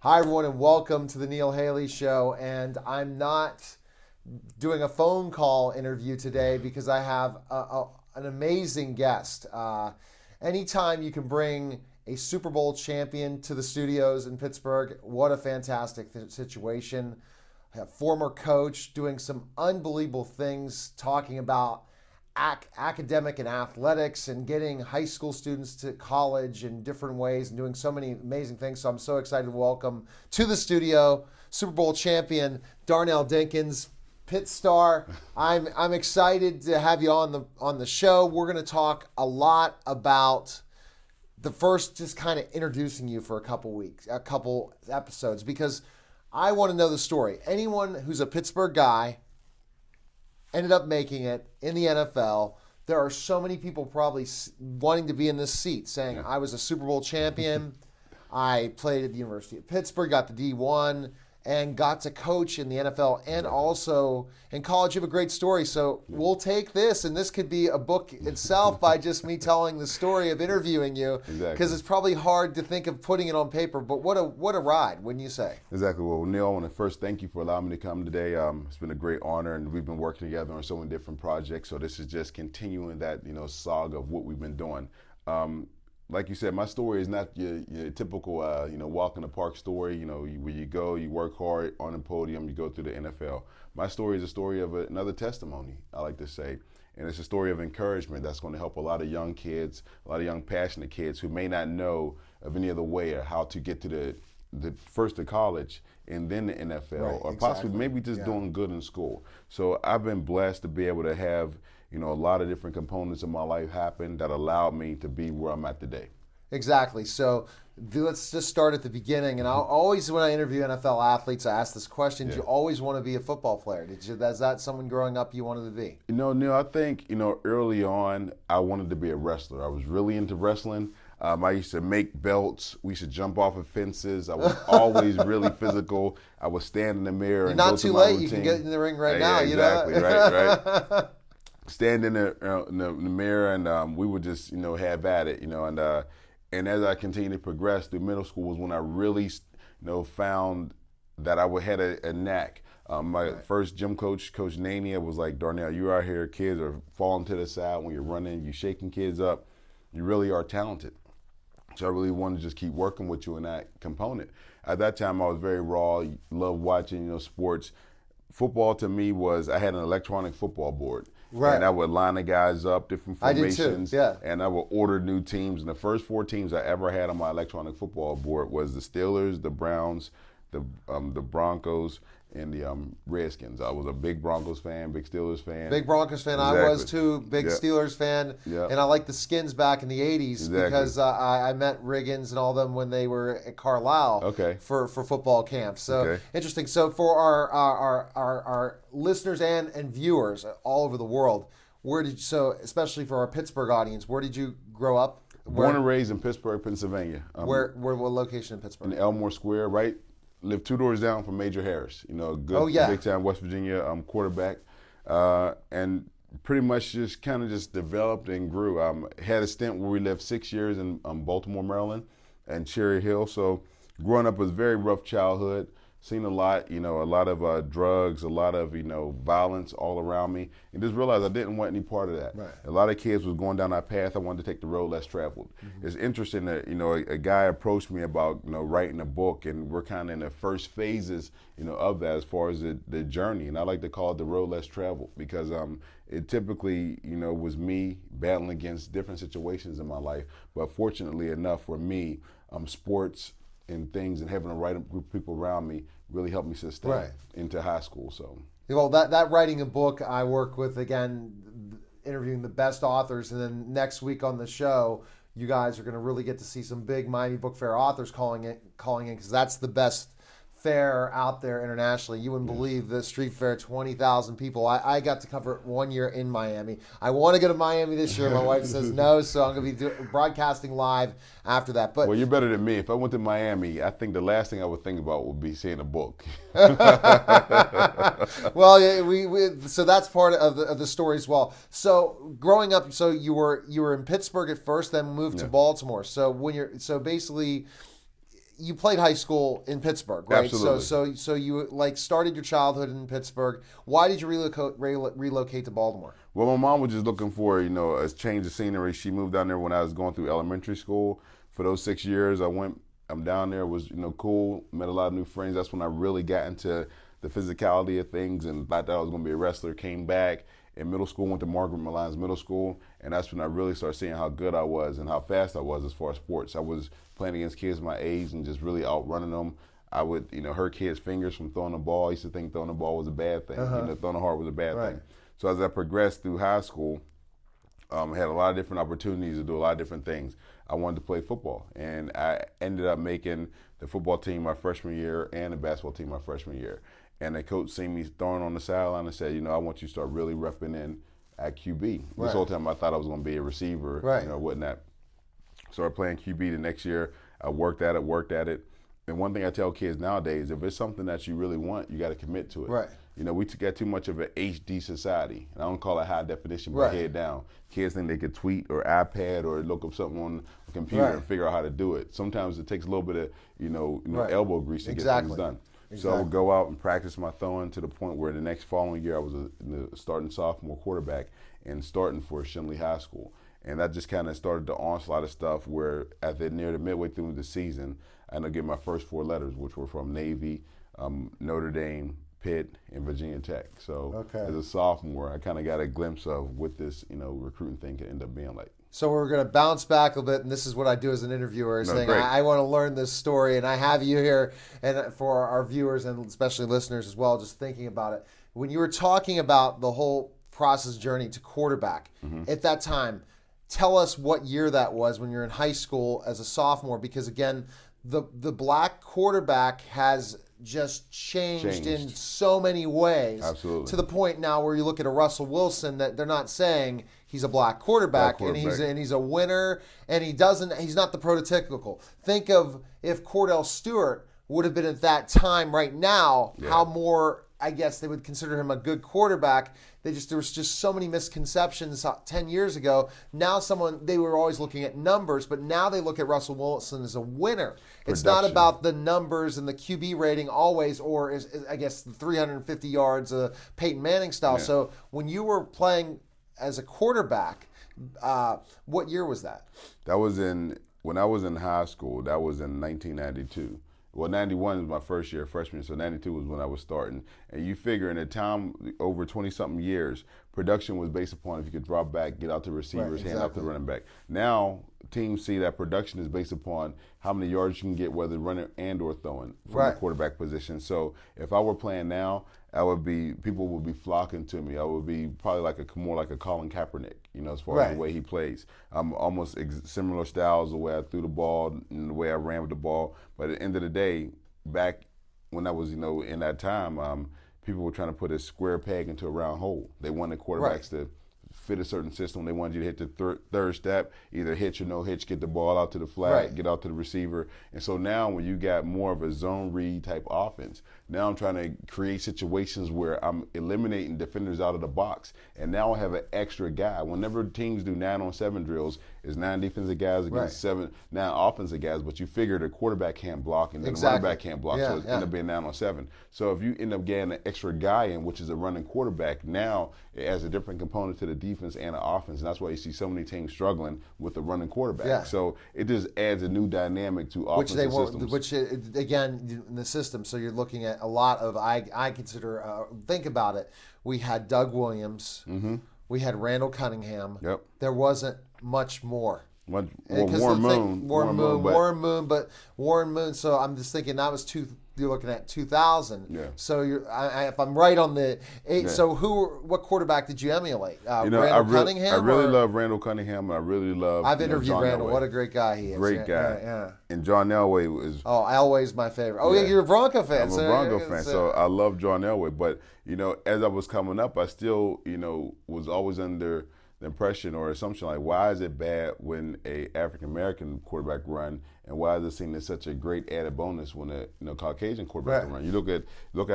Hi, everyone, and welcome to the Neil Haley Show. And I'm not doing a phone call interview today because I have an amazing guest. Anytime you can bring a Super Bowl champion to the studios in Pittsburgh, what a fantastic situation. A former coach doing some unbelievable things, talking about academic and athletics and getting high school students to college in different ways and doing so many amazing things. So I'm so excited to welcome to the studio Super Bowl champion Darnell Dinkins, Pitt star. I'm excited to have you on the show. We're going to talk a lot about the first, just kind of introducing you for a couple episodes, because I want to know the story. Anyone who's a Pittsburgh guy ended up making it in the NFL. There are so many people probably wanting to be in this seat saying, I was a Super Bowl champion. I played at the University of Pittsburgh, got the D1, and got to coach in the NFL and also in college. You have a great story. So we'll take this, and this could be a book itself by just me telling the story of interviewing you. Because it's probably hard to think of putting it on paper, but what a ride, wouldn't you say? Exactly. Well, Neil, I want to first thank you for allowing me to come today. It's been a great honor, and we've been working together on so many different projects. So this is just continuing that, saga of what we've been doing. Like you said, my story is not your typical, walk in the park story. Where you go, you work hard on the podium, you go through the NFL. My story is a story of another testimony, I like to say. And it's a story of encouragement that's going to help a lot of young kids, a lot of young passionate kids who may not know of any other way or how to get to the first to college and then the NFL, right, or exactly. possibly maybe just doing good in school. So I've been blessed to be able to have a lot of different components of my life happen that allowed me to be where I'm at today. Exactly. So let's just start at the beginning. And I'll always, when I interview NFL athletes, I ask this question: do you always want to be a football player? Is that someone growing up you wanted to be? Neil, I think early on I wanted to be a wrestler. I was really into wrestling. I used to make belts. We used to jump off of fences. I was always really physical. I would stand in the mirror. You're not too late. You can get in the ring right now. Exactly. Right. Stand in the mirror, and we would just have at it. And as I continued to progress through middle school was when I really found that I had a knack. My first gym coach, Coach Nania, was like, Darnell, you're out here, kids are falling to the side when you're running, you're shaking kids up. You really are talented. So I really wanted to just keep working with you in that component. At that time, I was very raw, loved watching sports. Football to me I had an electronic football board. Right. And I would line the guys up, different formations. I did too, yeah. And I would order new teams. And the first 4 teams I ever had on my electronic football board was the Steelers, the Browns, the Broncos, and the Redskins. I was a big Broncos fan, big Steelers fan. Big Broncos fan. Exactly. I was too. Big Steelers fan. Yep. And I liked the Skins back in the 80s because I met Riggins and all them when they were at Carlisle for football camps. So interesting. So for our listeners and viewers all over the world, especially for our Pittsburgh audience, where did you grow up? Born and raised in Pittsburgh, Pennsylvania. What location in Pittsburgh? In Elmore Square, right? Lived 2 doors down from Major Harris, good big time West Virginia quarterback, and pretty much just kind of just developed and grew. Had a stint where we lived 6 years in Baltimore, Maryland, and Cherry Hill. So growing up was a very rough childhood. Seen a lot, a lot of drugs, a lot of violence all around me, and just realized I didn't want any part of that. Right. A lot of kids was going down that path. I wanted to take the road less traveled. Mm-hmm. It's interesting that a guy approached me about writing a book, and we're kind of in the first phases of that as far as the journey, and I like to call it the road less traveled because it typically was me battling against different situations in my life, but fortunately enough for me, sports and things and having the right group of people around me really helped me sustain into high school. So, well, that writing a book, I work with, again, interviewing the best authors, and then next week on the show, you guys are going to really get to see some big Miami Book Fair authors calling in because that's the best fair out there internationally. You wouldn't believe the street fair, 20,000 people. I got to cover it 1 year in Miami. I want to go to Miami this year. My wife says no, so I'm going to be broadcasting live after that. But well, you're better than me. If I went to Miami, I think the last thing I would think about would be seeing a book. Well, so that's part of the story as well. So growing up, so you were in Pittsburgh at first, then moved to Baltimore. So basically, you played high school in Pittsburgh, right? Absolutely. So you like started your childhood in Pittsburgh. Why did you relocate to Baltimore? Well, my mom was just looking for, a change of scenery. She moved down there when I was going through elementary school. For those 6 years, I'm down there, was, cool, met a lot of new friends. That's when I really got into the physicality of things and thought that I was going to be a wrestler. Came back in middle school, went to Margaret Malines Middle School, and that's when I really started seeing how good I was and how fast I was as far as sports. I was playing against kids my age and just really outrunning them. I would, hurt kids' fingers from throwing the ball. I used to think throwing the ball was a bad thing. Throwing the heart was a bad thing. So as I progressed through high school, I had a lot of different opportunities to do a lot of different things. I wanted to play football, and I ended up making the football team my freshman year and the basketball team my freshman year. And the coach seen me throwing on the sideline and said, I want you to start really repping in at QB. This whole time I thought I was going to be a receiver, whatnot. Started playing QB the next year. I worked at it. And one thing I tell kids nowadays, if it's something that you really want, you got to commit to it. Right. We got too much of an HD society. And I don't call it high definition, but head down. Kids think they could tweet or iPad or look up something on a computer and figure out how to do it. Sometimes it takes a little bit of, elbow grease to get things done. So I would go out and practice my throwing to the point where the next following year I was a starting sophomore quarterback and starting for Shinley High School. And that just kind of started the onslaught of stuff where near the midway through the season, I ended up getting my first 4 letters, which were from Navy, Notre Dame, Pitt, and Virginia Tech. So as a sophomore, I kind of got a glimpse of what this, recruiting thing could end up being like. So we're going to bounce back a bit, and this is what I do as an interviewer, saying I want to learn this story, and I have you here, and for our viewers and especially listeners as well, just thinking about it. When you were talking about the whole process journey to quarterback, at that time, tell us what year that was when you're in high school as a sophomore, because again, the black quarterback has just changed in so many ways. Absolutely. To the point now where you look at a Russell Wilson that they're not saying he's a black quarterback, and he's a winner, and he's not the prototypical. Think of if Cordell Stewart would have been at that time right now, how more, I guess, they would consider him a good quarterback. There was just so many misconceptions 10 years ago. Now they were always looking at numbers, but now they look at Russell Wilson as a winner. It's not about the numbers and the QB rating always, or I guess the 350 yards, Peyton Manning style. Yeah. So when you were playing as a quarterback, what year was that? That was when I was in high school. That was in 1992. Well, 91 was my first year, freshman, so 92 was when I was starting. And you figure in a time over 20-something years, production was based upon if you could drop back, get out to receivers, hand out to the running back. Now, teams see that production is based upon how many yards you can get, whether running and or throwing from the quarterback position. So if I were playing now, people would be flocking to me. I would be probably more like a Colin Kaepernick, as far as the way he plays. Almost similar styles, the way I threw the ball and the way I ran with the ball. But at the end of the day, back when I was, in that time, people were trying to put a square peg into a round hole. They wanted quarterbacks to fit a certain system. They wanted you to hit the third step, either hitch or no hitch, get the ball out to the flat, get out to the receiver. And so now when you got more of a zone read type offense, now I'm trying to create situations where I'm eliminating defenders out of the box. And now I have an extra guy. Whenever teams do 9-on-7 drills, it's 9 defensive guys against 9 offensive guys, but you figure the quarterback can't block and then the running back can't block, so it ends up being 9-on-7. So if you end up getting an extra guy in, which is a running quarterback, now it adds a different component to the defense and the offense, and that's why you see so many teams struggling with the running quarterback. Yeah. So it just adds a new dynamic to offensive systems. Which, again, in the system, so you're looking at a lot of, I consider, think about it, we had Doug Williams, we had Randall Cunningham. Yep. There wasn't much more. Warren Moon. Warren Moon. So I'm just thinking that was you're looking at 2000. Yeah. So if I'm right on the 8. Yeah. So what quarterback did you emulate? Randall Cunningham. I really love Randall Cunningham, and I really love. I've interviewed John Randall. Elway. What a great guy he is. Great guy. Yeah. And John Elway was. Oh, Elway's my favorite. Oh, yeah, you're a Bronco fan. I'm a Bronco fan, so I love John Elway. But as I was coming up, I still was always under the impression or assumption like, why is it bad when a African American quarterback run, and why is it seen as such a great added bonus when a Caucasian quarterback run? You look at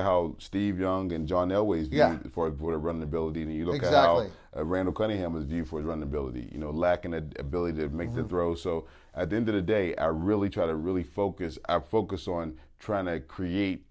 how Steve Young and John Elway's viewed for their running ability, and you look at how Randall Cunningham is viewed for his running ability. Lacking the ability to make the throw. So at the end of the day, I really try to focus. I focus on trying to create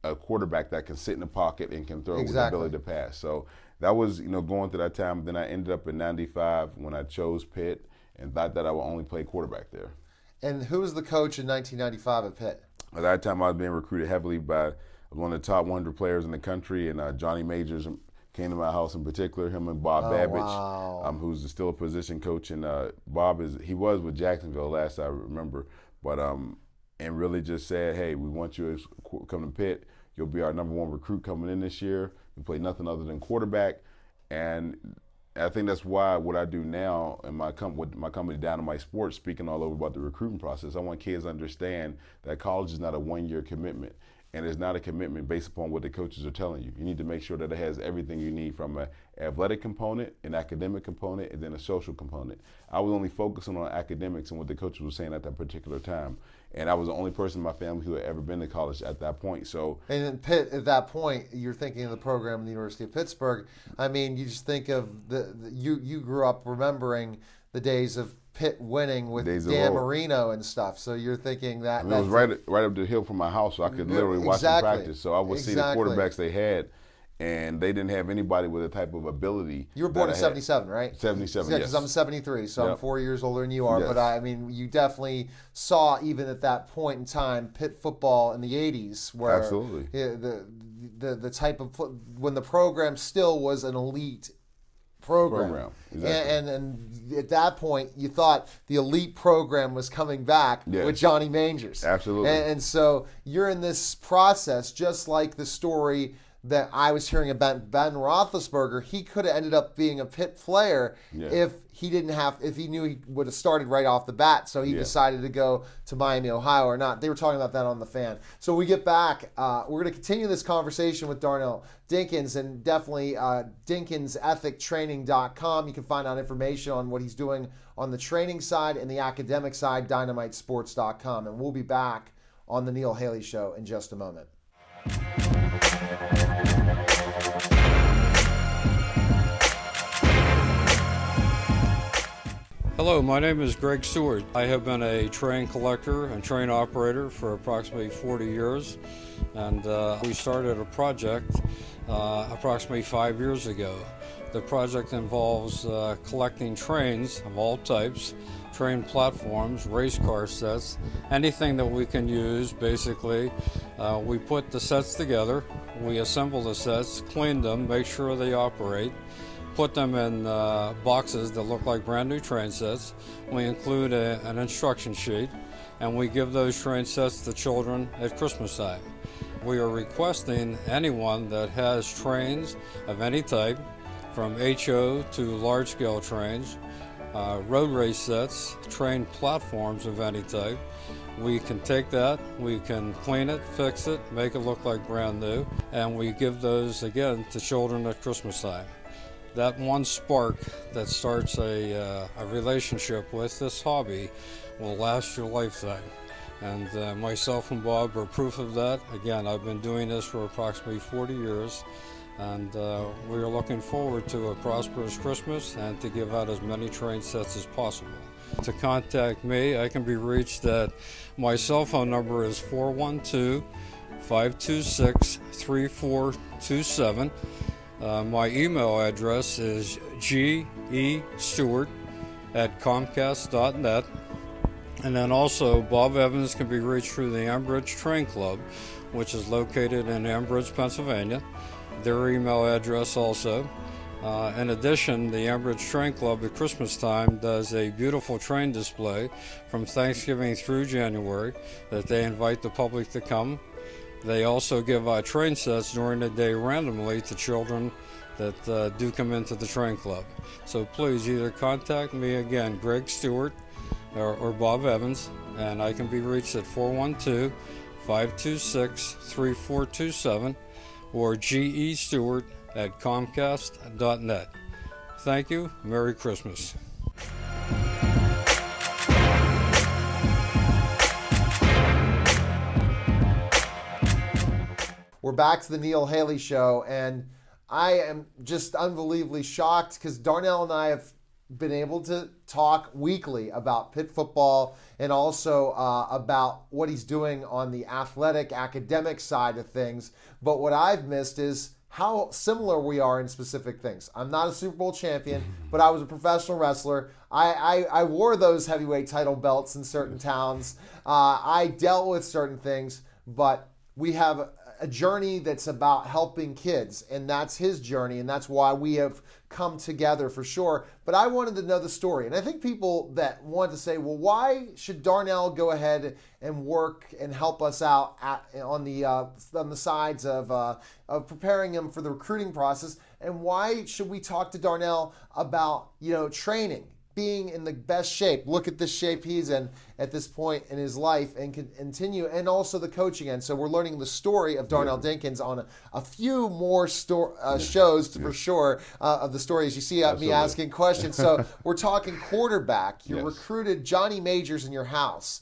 a quarterback that can sit in the pocket and can throw with the ability to pass. So that was, going through that time. Then I ended up in '95 when I chose Pitt and thought that I would only play quarterback there. And who was the coach in 1995 at Pitt? At that time, I was being recruited heavily by one of the top 100 players in the country, and Johnny Majors came to my house in particular, him and Bob Babbage, who's still a position coach. And Bob he was with Jacksonville last I remember, but and really just said, hey, we want you to come to Pitt. You'll be our #1 recruit coming in this year. We play nothing other than quarterback. And I think that's why what I do now in with my company Dynamite Sports, speaking all over about the recruiting process, I want kids to understand that college is not a one-year commitment. And it's not a commitment based upon what the coaches are telling you. You need to make sure that it has everything you need from an athletic component, an academic component, and then a social component. I was only focusing on academics and what the coaches were saying at that particular time. And I was the only person in my family who had ever been to college at that point. So, and in Pitt, at that point, you're thinking of the program in the University of Pittsburgh. I mean, you just think of you grew up remembering the days of Pitt winning with Dan Marino and stuff. So you're thinking that. I mean, it was right up the hill from my house, so I could literally watch them practice. So I would see the quarterbacks they had, and they didn't have anybody with the type of ability. You were born in 77, right? 77, yes. Because I'm 73, so I'm 4 years older than you are. Yes. But I mean, you definitely saw, even at that point in time, Pitt football in the 80s, where absolutely the type of when the program still was an elite program. Exactly. And at that point, you thought the elite program was coming back with Johnny Majors. Absolutely. And so you're in this process, just like the story that I was hearing about Ben Roethlisberger. He could have ended up being a Pitt player if he knew he would have started right off the bat. So he decided to go to Miami, Ohio, or not. They were talking about that on The Fan. So we get back. We're going to continue this conversation with Darnell Dinkins, and definitely DinkinsEthicTraining.com. You can find out information on what he's doing on the training side and the academic side, DynamiteSports.com. And we'll be back on the Neil Haley Show in just a moment. Hello, my name is Greg Stewart. I have been a train collector and train operator for approximately 40 years, and we started a project approximately 5 years ago. The project involves collecting trains of all types, train platforms, race car sets, anything that we can use. Basically, we put the sets together, we assemble the sets, clean them, make sure they operate, put them in boxes that look like brand new train sets. We include an instruction sheet, and we give those train sets to children at Christmas time. We are requesting anyone that has trains of any type, from HO to large-scale trains, road race sets, train platforms of any type. We can take that, we can clean it, fix it, make it look like brand new, and we give those again to children at Christmas time. That one spark that starts a relationship with this hobby will last your lifetime. And myself and Bob are proof of that. Again, I've been doing this for approximately 40 years. And we are looking forward to a prosperous Christmas and to give out as many train sets as possible. To contact me, I can be reached at, my cell phone number is 412-526-3427. My email address is gestewart@comcast.net. And then also, Bob Evans can be reached through the Ambridge Train Club, which is located in Ambridge, Pennsylvania. Their email address also. In addition, the Ambridge Train Club at Christmas time does a beautiful train display from Thanksgiving through January that they invite the public to come. They also give out train sets during the day randomly to children that do come into the train club. So please either contact me again, Greg Stewart, or Bob Evans, and I can be reached at 412-526-3427 or gestewart@comcast.net. Thank you. Merry Christmas. We're back to the Neil Haley Show, and I am just unbelievably shocked because Darnell and I have been able to talk weekly about Pitt football and also about what he's doing on the athletic, academic side of things. But what I've missed is how similar we are in specific things. I'm not a Super Bowl champion, but I was a professional wrestler. I wore those heavyweight title belts in certain towns. I dealt with certain things, but we have a journey that's about helping kids, and that's his journey, and that's why we have come together for sure. But I wanted to know the story, and I think people that want to say, well, why should Darnell go ahead and work and help us out on the sides of preparing him for the recruiting process, and why should we talk to Darnell about training, being in the best shape? Look at the shape he's in at this point in his life and continue, and also the coaching end. So we're learning the story of Darnell Dinkins on a few more shows for sure of the stories. You see me asking questions. So we're talking quarterback. You recruited Johnny Majors in your house.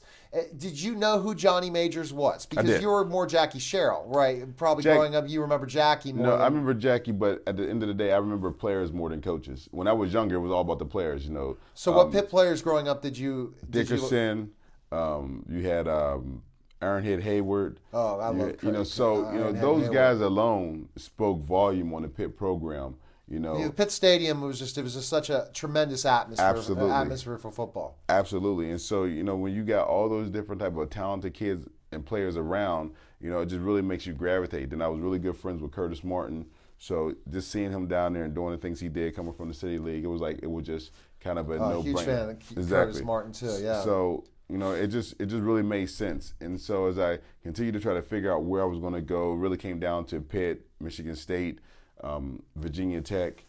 Did you know who Johnny Majors was? Because you were more Jackie Sherrill, right? Probably growing up, you remember Jackie more. No, I remember Jackie, but at the end of the day, I remember players more than coaches. When I was younger, it was all about the players, So what Pitt players growing up did you? Dickerson, you had Aaron Head Hayward. Oh, I love Craig. Those guys alone spoke volume on the Pitt program. Pitt Stadium was just such a tremendous atmosphere for football. Absolutely. And so, when you got all those different type of talented kids and players around, it just really makes you gravitate. Then I was really good friends with Curtis Martin. So just seeing him down there and doing the things he did coming from the City League, it was just kind of a no-brainer. Huge fan of Curtis Martin too, yeah. So, it just really made sense. And so as I continued to try to figure out where I was going to go, it really came down to Pitt, Michigan State, Virginia Tech,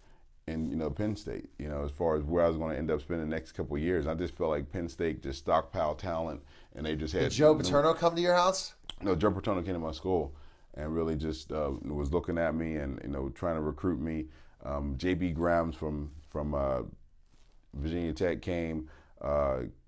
and Penn State. As far as where I was going to end up spending the next couple of years, I just felt like Penn State just stockpiled talent, and they just had. Did Joe Paterno come to your house? No, Joe Paterno came to my school, and really just was looking at me and trying to recruit me. J.B. Grimes from Virginia Tech came.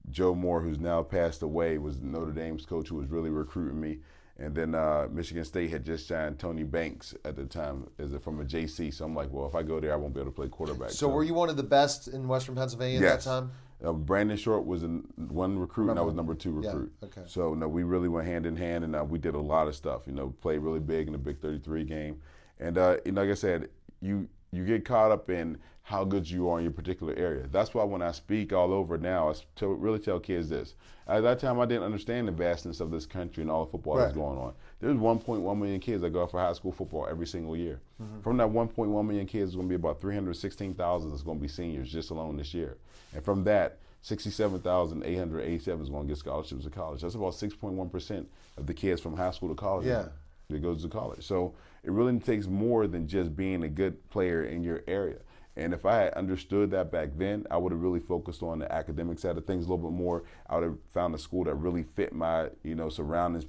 Joe Moore, who's now passed away, was Notre Dame's coach who was really recruiting me. And then Michigan State had just signed Tony Banks at the time from a JC. So I'm like, well, if I go there, I won't be able to play quarterback. So were you one of the best in Western Pennsylvania at that time? Brandon Short was one recruit, and I was number 2 recruit. Yeah, okay. So we really went hand in hand, and we did a lot of stuff. Played really big in the Big 33 game. And like I said, you get caught up in how good you are in your particular area. That's why when I speak all over now, I really tell kids this. At that time, I didn't understand the vastness of this country and all the football that's going on. There's 1.1 million kids that go out for high school football every single year. Mm-hmm. From that 1.1 million kids, there's going to be about 316,000 that's going to be seniors just alone this year. And from that, 67,887 is going to get scholarships to college. That's about 6.1% of the kids from high school to college that goes to college. So it really takes more than just being a good player in your area. And if I had understood that back then, I would have really focused on the academic side of things a little bit more. I would have found a school that really fit my, surroundings.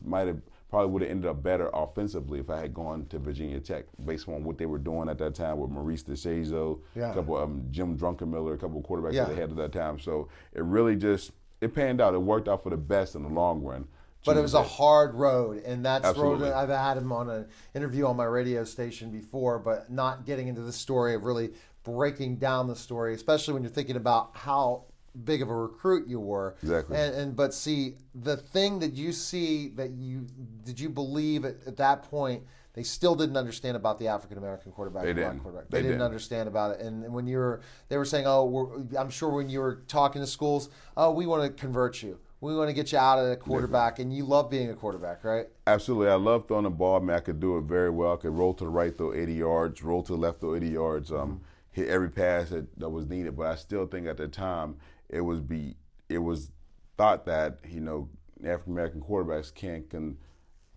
Probably would have ended up better offensively if I had gone to Virginia Tech, based on what they were doing at that time with Maurice DeShazo, a couple of Jim Drunkenmiller, a couple of quarterbacks that they had at that time. So it really it panned out. It worked out for the best in the long run. But it was a hard road, and that's the road that I've had him on an interview on my radio station before, but not getting into the story of really breaking down the story, especially when you're thinking about how big of a recruit you were. Exactly. But see, the thing that you see did you believe at that point they still didn't understand about the African American quarterback? They didn't. They didn't understand about it. And when they were saying, I'm sure when you were talking to schools, we want to convert you. We want to get you out of the quarterback, and you love being a quarterback, right? Absolutely. I love throwing the ball. I mean, I could do it very well. I could roll to the right, throw 80 yards, roll to the left, throw 80 yards, hit every pass that was needed. But I still think at the time it was thought that, African-American quarterbacks can't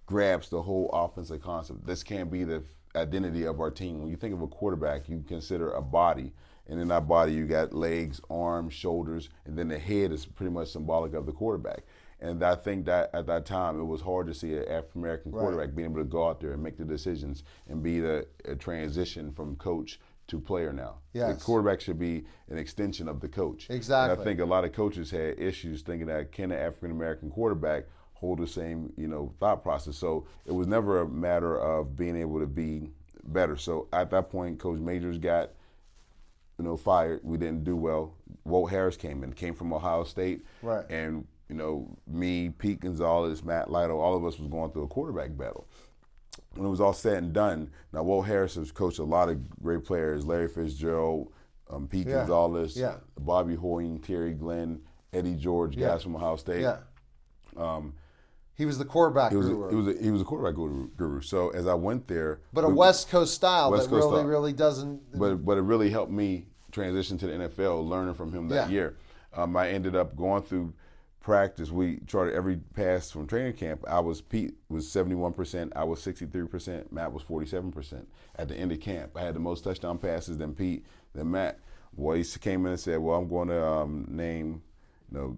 grasp the whole offensive concept. This can't be the identity of our team. When you think of a quarterback, you consider a body. And in that body, you got legs, arms, shoulders, and then the head is pretty much symbolic of the quarterback. And I think that at that time, it was hard to see an African-American quarterback being able to go out there and make the decisions and be a transition from coach to player now. Yes. The quarterback should be an extension of the coach. Exactly. And I think a lot of coaches had issues thinking that can an African American quarterback hold the same, thought process. So it was never a matter of being able to be better. So at that point, Coach Majors got, fired. We didn't do well. Walt Harris came from Ohio State. Right. And, me, Pete Gonzalez, Matt Lytle, all of us was going through a quarterback battle. When it was all said and done, now Walt Harris has coached a lot of great players, Larry Fitzgerald, Pete Gonzalez, Bobby Hoying, Terry Glenn, Eddie George, guys from Ohio State. Yeah. He was the quarterback guru. He was a quarterback guru. So as I went there, but a West Coast style really doesn't. But it really helped me transition to the NFL, learning from him that year. I ended up going through practice. We charted every pass from training camp. Pete was 71%. I was 63%. Matt was 47%. At the end of camp, I had the most touchdown passes than Pete, than Matt. Well, he came in and said, "Well, I'm going to name."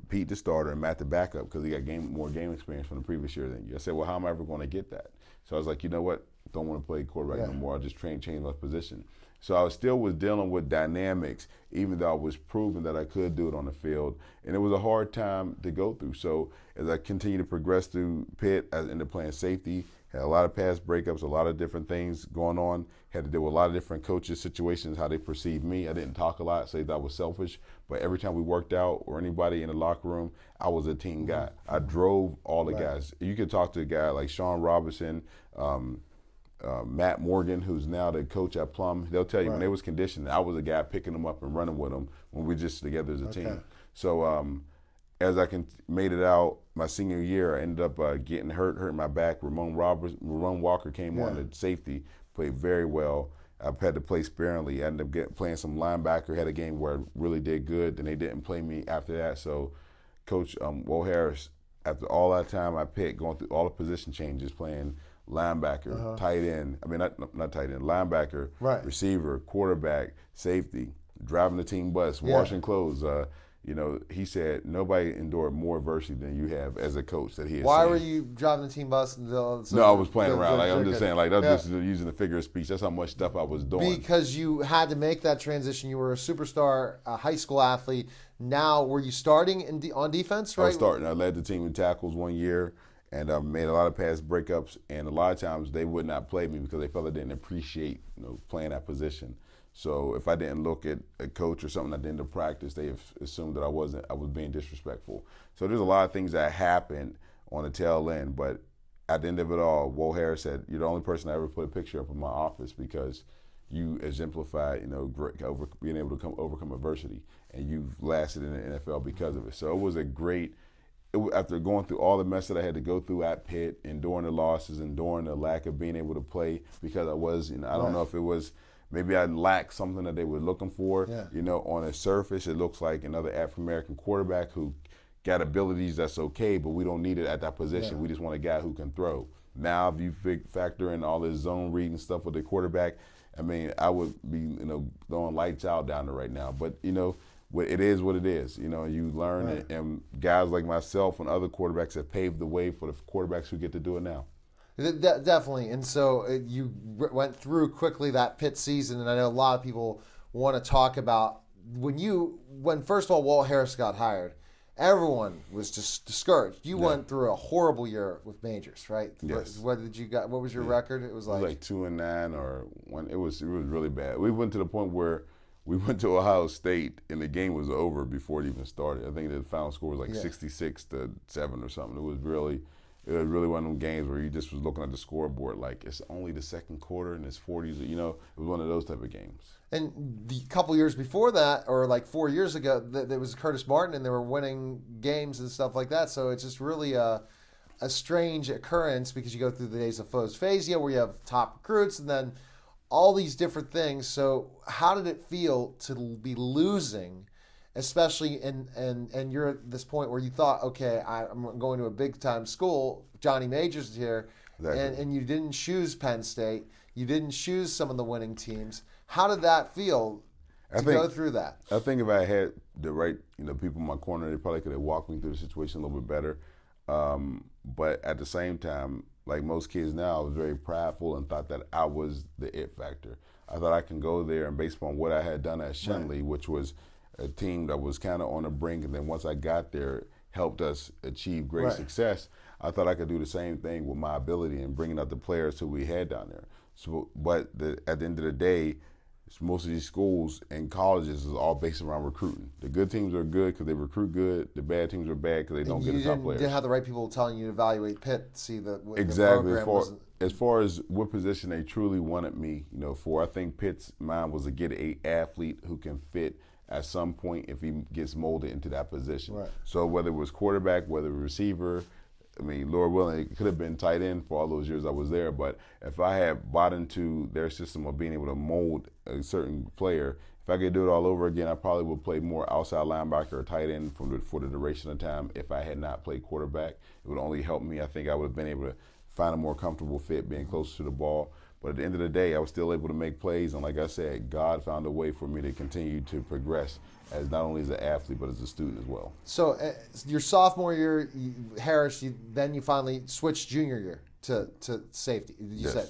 Pete the starter and Matt the backup because he got more game experience from the previous year than you. I said, well, how am I ever going to get that? So I was like, you know what? Don't want to play quarterback no more. I'll just change my position. So I was dealing with dynamics, even though I was proving that I could do it on the field. And it was a hard time to go through. So as I continued to progress through Pitt, I ended up playing safety, had a lot of pass breakups, a lot of different things going on, had to deal with a lot of different coaches' situations, how they perceived me. I didn't talk a lot, say that I was selfish, but every time we worked out or anybody in the locker room, I was a team guy. I drove all the guys. You could talk to a guy like Sean Robinson, Matt Morgan, who's now the coach at Plum. They'll tell you when they was conditioned, I was a guy picking them up and running with them when we just together as a team. So as I made it out my senior year, I ended up getting hurting my back. Ramon Walker came on at safety, played very well. I've had to play sparingly. I ended up playing some linebacker, had a game where I really did good, then they didn't play me after that. So Coach Walt Harris, after all that time I picked, going through all the position changes, playing linebacker, tight end, not tight end, linebacker, receiver, quarterback, safety, driving the team bus, washing clothes. He said nobody endured more adversity than you have as a coach that he has Why seen. were you driving the team bus? No, I was playing around. I'm just saying, I was just using the figure of speech. That's how much stuff I was doing. Because you had to make that transition. You were a superstar high school athlete. Now, were you starting on defense, right? I was starting. I led the team in tackles one year and made a lot of pass breakups. And a lot of times they would not play me because they felt I didn't appreciate playing that position. So if I didn't look at a coach or something at the end of practice, they assumed that I was being disrespectful. So there's a lot of things that happened on the tail end, but at the end of it all, Walt Harris said, "You're the only person I ever put a picture up in my office because you exemplified, being able to overcome adversity, and you've lasted in the NFL because of it." So it was after going through all the mess that I had to go through at Pitt, enduring the losses, enduring the lack of being able to play because I was, I don't know if it was. Maybe I lacked something that they were looking for. On the surface, it looks like another African-American quarterback who got abilities that's okay, but we don't need it at that position. We just want a guy who can throw. Now, if you factor in all this zone reading stuff with the quarterback, I would be, throwing lights out down there right now. But, it is what it is. You learn, and guys like myself and other quarterbacks have paved the way for the quarterbacks who get to do it now. Definitely. And so you went through quickly that Pitt season, and I know a lot of people want to talk about when first of all Walt Harris got hired, everyone was just discouraged. You went through a horrible year with Majors, right? Yes. What was your record? It was like 2-9 or 1. It was really bad. We went to the point where we went to Ohio State and the game was over before it even started. I think the final score was like 66-7 or something. It was really one of them games where you just was looking at the scoreboard like it's only the second quarter and it's 40s. It was one of those type of games. And the couple years before that, or like 4 years ago, there was Curtis Martin, and they were winning games and stuff like that. So it's just really a strange occurrence because you go through the days of Foes-Fazia where you have top recruits and then all these different things. So how did it feel to be losing? Especially and you're at this point where you thought, okay, I'm going to a big time school. Johnny Majors is here, and you didn't choose Penn State. You didn't choose some of the winning teams. How did that feel to go through that? I think if I had the right people in my corner, they probably could have walked me through the situation a little bit better. But at the same time, like most kids now, I was very prideful and thought that I was the it factor. I thought I can go there, and based upon what I had done at Shenley, which was a team that was kind of on the brink, and then once I got there, helped us achieve great success. I thought I could do the same thing with my ability and bringing out the players who we had down there. So, but at the end of the day, most of these schools and colleges is all based around recruiting. The good teams are good because they recruit good. The bad teams are bad because they don't get the top players. You didn't have the right people telling you to evaluate Pitt, see the exactly. The program as far as what position they truly wanted me, for, I think Pitt's mind was to get an athlete who can fit at some point if he gets molded into that position. Right. So whether it was quarterback, whether it was receiver, I mean, Lord willing, it could have been tight end for all those years I was there. But if I had bought into their system of being able to mold a certain player, if I could do it all over again, I probably would play more outside linebacker or tight end for the duration of time. If I had not played quarterback, it would only help me. I think I would have been able to find a more comfortable fit being closer to the ball. But at the end of the day, I was still able to make plays. And like I said, God found a way for me to continue to progress as not only as an athlete, but as a student as well. So your sophomore year, Harris, then you finally switched junior year to safety. You said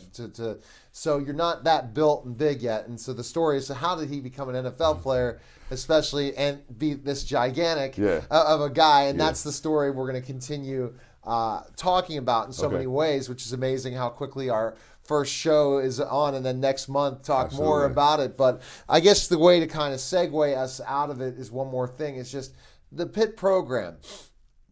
so you're not that built and big yet. And so the story is, so how did he become an NFL player, especially, and be this gigantic of a guy? And that's the story we're going to continue talking about in so many ways, which is amazing how quickly our first show is on, and then next month talk more about it. But I guess the way to kind of segue us out of it is one more thing. It's just the Pitt program.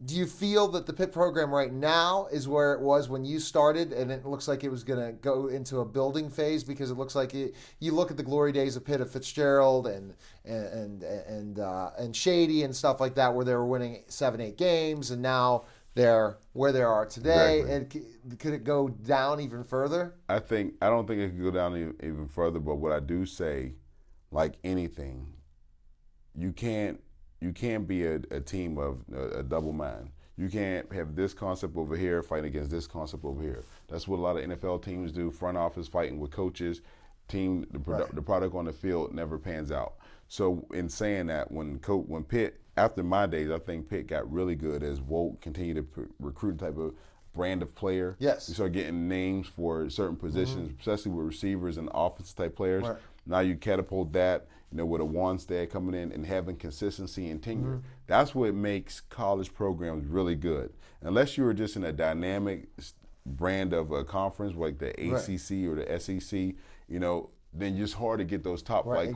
Do you feel that the Pitt program right now is where it was when you started, and it looks like it was going to go into a building phase? Because it looks like you look at the glory days of Pitt, of Fitzgerald and Shady and stuff like that, where they were winning 7-8 games, and now they're where they are today. Exactly. And could it go down even further? I don't think it could go down even further. But what I do say, like anything, you can't be a team of a double mind. You can't have this concept over here fighting against this concept over here. That's what a lot of NFL teams do. Front office fighting with coaches. The product on the field never pans out. So in saying that, when Pitt, after my days, I think Pitt got really good as Wolt continued to recruit a type of brand of player. Yes. You start getting names for certain positions, especially with receivers and offensive type players. Right. Now you catapult that, with a Wanstead coming in and having consistency and tenure. That's what makes college programs really good. Unless you were just in a dynamic brand of a conference like the ACC or the SEC, then it's hard to get those top flight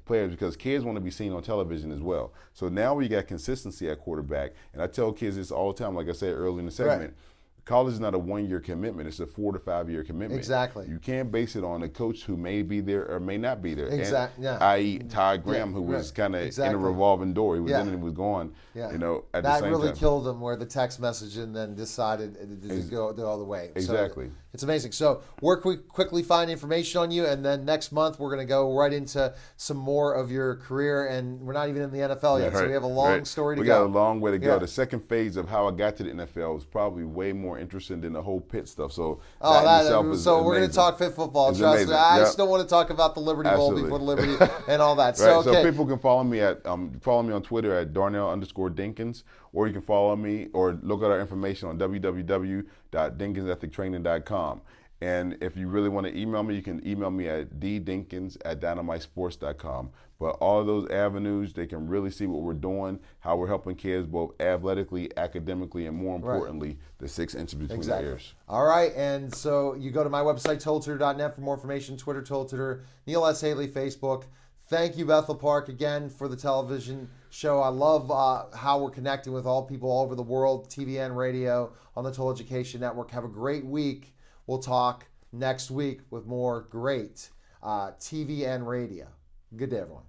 players, because kids want to be seen on television as well. So now we got consistency at quarterback, and I tell kids this all the time, like I said earlier in the segment. College is not a 1-year commitment. It's a 4 to 5 year commitment. Exactly. You can't base it on a coach who may be there or may not be there. Exactly. I.e. Todd Graham, who was kind of in a revolving door. He was in and he was gone. At the same time. That really killed him, where the text message and then decided to go all the way. Exactly. So it's amazing. So we're quickly find information on you, and then next month we're going to go right into some more of your career, and we're not even in the NFL yet, so we have a long story to go. We got a long way to go. The second phase of how I got to the NFL was probably way more interesting than the whole Pitt stuff. So we're going to talk Pitt football. Trust me. I still want to talk about the Liberty Bowl before the Liberty and all that. So people can follow me on Twitter at Darnell_Dinkins, or you can follow me or look at our information on www.dinkinsethictraining.com. And if you really want to email me, you can email me at ddinkins@dynamitesports.com. But all of those avenues, they can really see what we're doing, how we're helping kids both athletically, academically, and more importantly, the 6 inches between their ears. All right, and so you go to my website, totaltutor.net, for more information. Twitter, Total Neil S. Haley, Facebook. Thank you, Bethel Park, again for the television show. I love how we're connecting with all people all over the world, TV and radio, on the Total Education Network. Have a great week. We'll talk next week with more great TV and radio. Good day, everyone.